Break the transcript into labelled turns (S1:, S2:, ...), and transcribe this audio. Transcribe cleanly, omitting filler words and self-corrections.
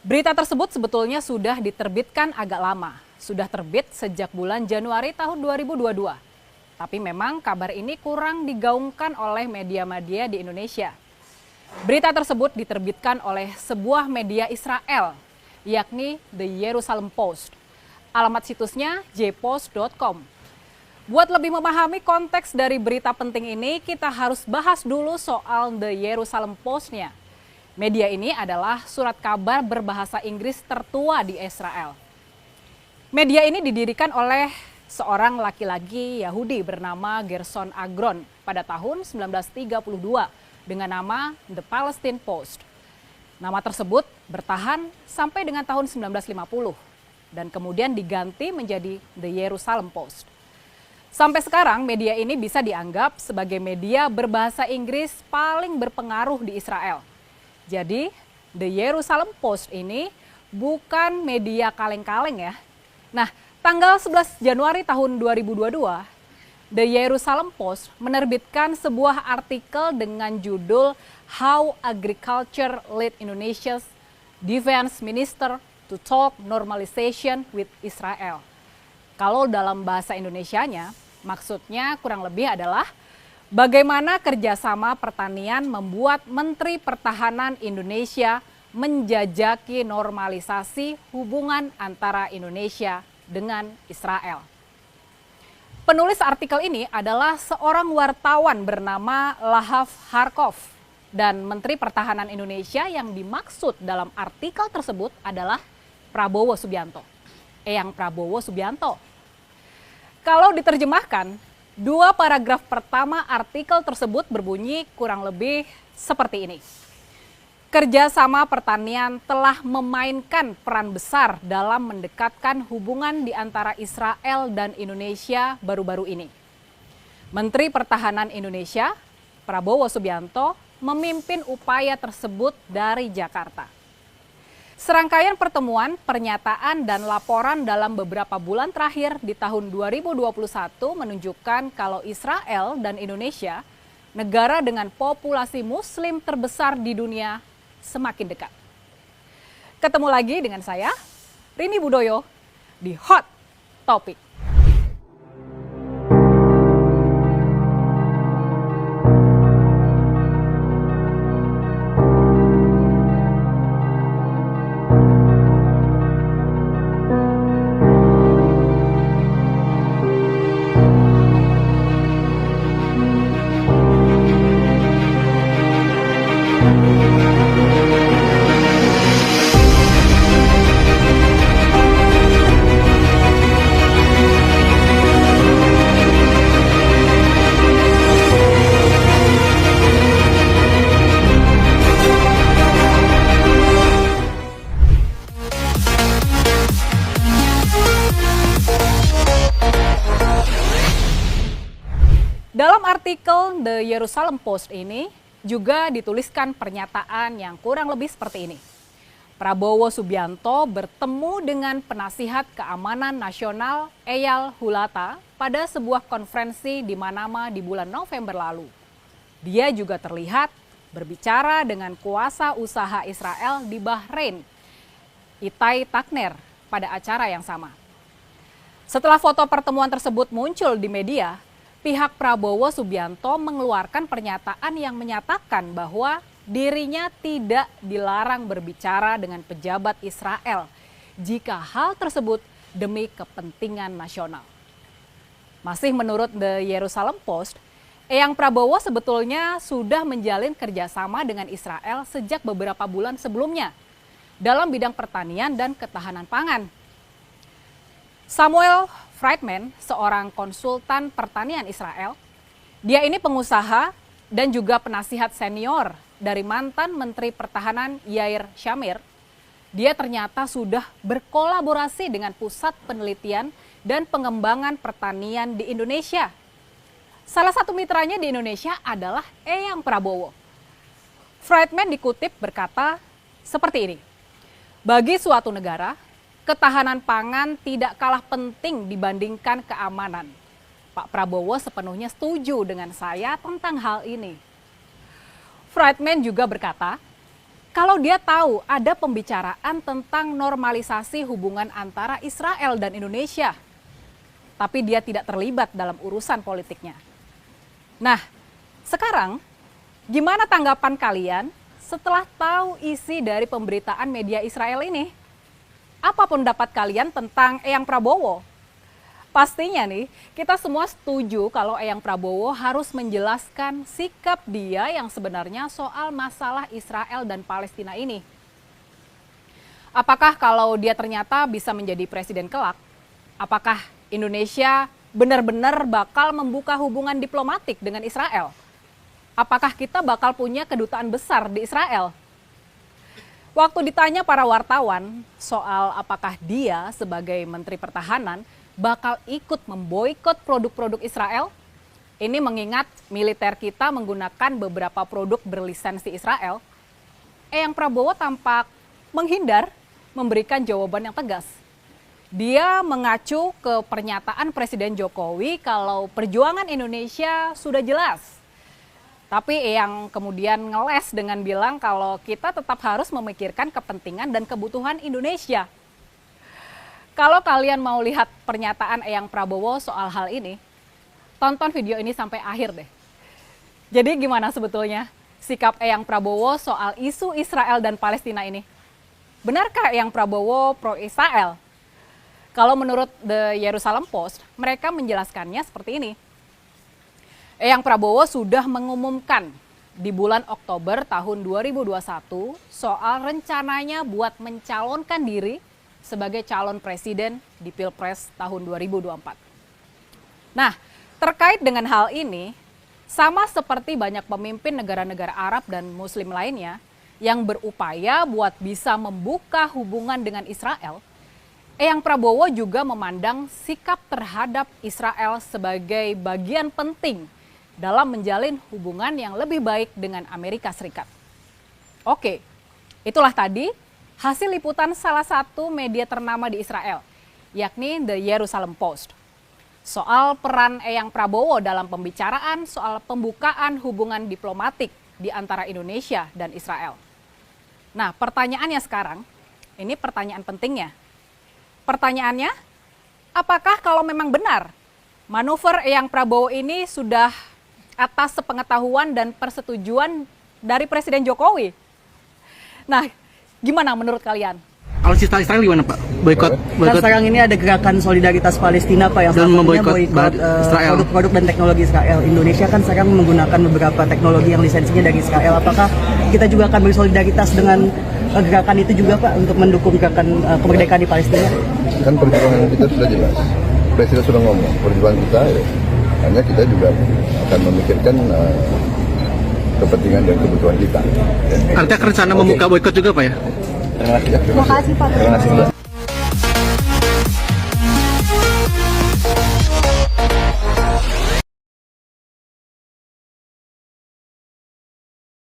S1: Berita tersebut sebetulnya sudah diterbitkan agak lama. Sudah terbit sejak bulan Januari tahun 2022. Tapi memang kabar ini kurang digaungkan oleh media-media di Indonesia. Berita tersebut diterbitkan oleh sebuah media Israel, yakni The Jerusalem Post. Alamat situsnya jpost.com. Buat lebih memahami konteks dari berita penting ini, kita harus bahas dulu soal The Jerusalem Post-nya. Media ini adalah surat kabar berbahasa Inggris tertua di Israel. Media ini didirikan oleh seorang laki-laki Yahudi bernama Gerson Agron pada tahun 1932 dengan nama The Palestine Post. Nama tersebut bertahan sampai dengan tahun 1950 dan kemudian diganti menjadi The Jerusalem Post. Sampai sekarang media ini bisa dianggap sebagai media berbahasa Inggris paling berpengaruh di Israel. Jadi The Jerusalem Post ini bukan media kaleng-kaleng ya. Nah, tanggal 11 Januari tahun 2022, The Jerusalem Post menerbitkan sebuah artikel dengan judul How Agriculture Led Indonesia's Defense Minister to Talk Normalization with Israel. Kalau dalam bahasa Indonesianya, maksudnya kurang lebih adalah bagaimana kerjasama pertanian membuat Menteri Pertahanan Indonesia menjajaki normalisasi hubungan antara Indonesia dengan Israel. Penulis artikel ini adalah seorang wartawan bernama Lahav Harkov dan Menteri Pertahanan Indonesia yang dimaksud dalam artikel tersebut adalah Prabowo Subianto. Eyang Prabowo Subianto. Kalau diterjemahkan, dua paragraf pertama artikel tersebut berbunyi kurang lebih seperti ini. Kerjasama pertanian telah memainkan peran besar dalam mendekatkan hubungan di antara Israel dan Indonesia baru-baru ini. Menteri Pertahanan Indonesia, Prabowo Subianto, memimpin upaya tersebut dari Jakarta. Serangkaian pertemuan, pernyataan, dan laporan dalam beberapa bulan terakhir di tahun 2021 menunjukkan kalau Israel dan Indonesia, negara dengan populasi muslim terbesar di dunia, semakin dekat. Ketemu lagi dengan saya, Rini Budoyo, di Hot Topic. Dalam artikel The Jerusalem Post ini juga dituliskan pernyataan yang kurang lebih seperti ini. Prabowo Subianto bertemu dengan penasihat keamanan nasional Eyal Hulata pada sebuah konferensi di Manama di bulan November lalu. Dia juga terlihat berbicara dengan kuasa usaha Israel di Bahrain, Itai Takner, pada acara yang sama. Setelah foto pertemuan tersebut muncul di media, pihak Prabowo Subianto mengeluarkan pernyataan yang menyatakan bahwa dirinya tidak dilarang berbicara dengan pejabat Israel jika hal tersebut demi kepentingan nasional. Masih menurut The Jerusalem Post, Eyang Prabowo sebetulnya sudah menjalin kerjasama dengan Israel sejak beberapa bulan sebelumnya dalam bidang pertanian dan ketahanan pangan. Samuel Friedman, seorang konsultan pertanian Israel, dia ini pengusaha dan juga penasihat senior dari mantan Menteri Pertahanan Yair Shamir. Dia ternyata sudah berkolaborasi dengan Pusat Penelitian dan Pengembangan Pertanian di Indonesia. Salah satu mitranya di Indonesia adalah Eyang Prabowo. Friedman dikutip berkata seperti ini, bagi suatu negara, ketahanan pangan tidak kalah penting dibandingkan keamanan. Pak Prabowo sepenuhnya setuju dengan saya tentang hal ini. Friedman juga berkata, kalau dia tahu ada pembicaraan tentang normalisasi hubungan antara Israel dan Indonesia, tapi dia tidak terlibat dalam urusan politiknya. Nah, sekarang gimana tanggapan kalian setelah tahu isi dari pemberitaan media Israel ini? Apa pendapat kalian tentang Eyang Prabowo? Pastinya nih, kita semua setuju kalau Eyang Prabowo harus menjelaskan sikap dia yang sebenarnya soal masalah Israel dan Palestina ini. Apakah kalau dia ternyata bisa menjadi presiden kelak, apakah Indonesia benar-benar bakal membuka hubungan diplomatik dengan Israel? Apakah kita bakal punya kedutaan besar di Israel? Waktu ditanya para wartawan soal apakah dia sebagai Menteri Pertahanan bakal ikut memboikot produk-produk Israel, ini mengingat militer kita menggunakan beberapa produk berlisensi Israel, Eyang Prabowo tampak menghindar memberikan jawaban yang tegas. Dia mengacu ke pernyataan Presiden Jokowi kalau perjuangan Indonesia sudah jelas. Tapi Eyang kemudian ngeles dengan bilang kalau kita tetap harus memikirkan kepentingan dan kebutuhan Indonesia. Kalau kalian mau lihat pernyataan Eyang Prabowo soal hal ini, tonton video ini sampai akhir deh. Jadi gimana sebetulnya sikap Eyang Prabowo soal isu Israel dan Palestina ini? Benarkah Eyang Prabowo pro-Israel? Kalau menurut The Jerusalem Post, mereka menjelaskannya seperti ini. Eyang Prabowo sudah mengumumkan di bulan Oktober tahun 2021 soal rencananya buat mencalonkan diri sebagai calon presiden di Pilpres tahun 2024. Nah, terkait dengan hal ini, sama seperti banyak pemimpin negara-negara Arab dan Muslim lainnya yang berupaya buat bisa membuka hubungan dengan Israel, Eyang Prabowo juga memandang sikap terhadap Israel sebagai bagian penting dalam menjalin hubungan yang lebih baik dengan Amerika Serikat. Oke, itulah tadi hasil liputan salah satu media ternama di Israel, yakni The Jerusalem Post. Soal peran Eyang Prabowo dalam pembicaraan soal pembukaan hubungan diplomatik di antara Indonesia dan Israel. Nah, pertanyaannya sekarang, ini pertanyaan pentingnya. Pertanyaannya, apakah kalau memang benar manuver Eyang Prabowo ini sudah atas sepengetahuan dan persetujuan dari Presiden Jokowi? Nah, gimana menurut kalian?
S2: Alutsista Israel gimana Pak? Boikot.
S3: Kan sekarang ini ada gerakan solidaritas Palestina Pak yang salah satunya boikot produk-produk dan teknologi Israel. Indonesia kan sekarang menggunakan beberapa teknologi yang lisensinya dari Israel. Apakah kita juga akan bersolidaritas dengan gerakan itu juga Pak untuk mendukung gerakan kemerdekaan di Palestina?
S4: Kan perjuangan kita sudah jelas. Presiden sudah ngomong perjuangan kita, ya, hanya kita juga akan memikirkan kepentingan dan kebutuhan kita.
S2: Artinya rencana membuka boikot juga Pak ya?
S4: Terima kasih Pak. Terima kasih Mbak.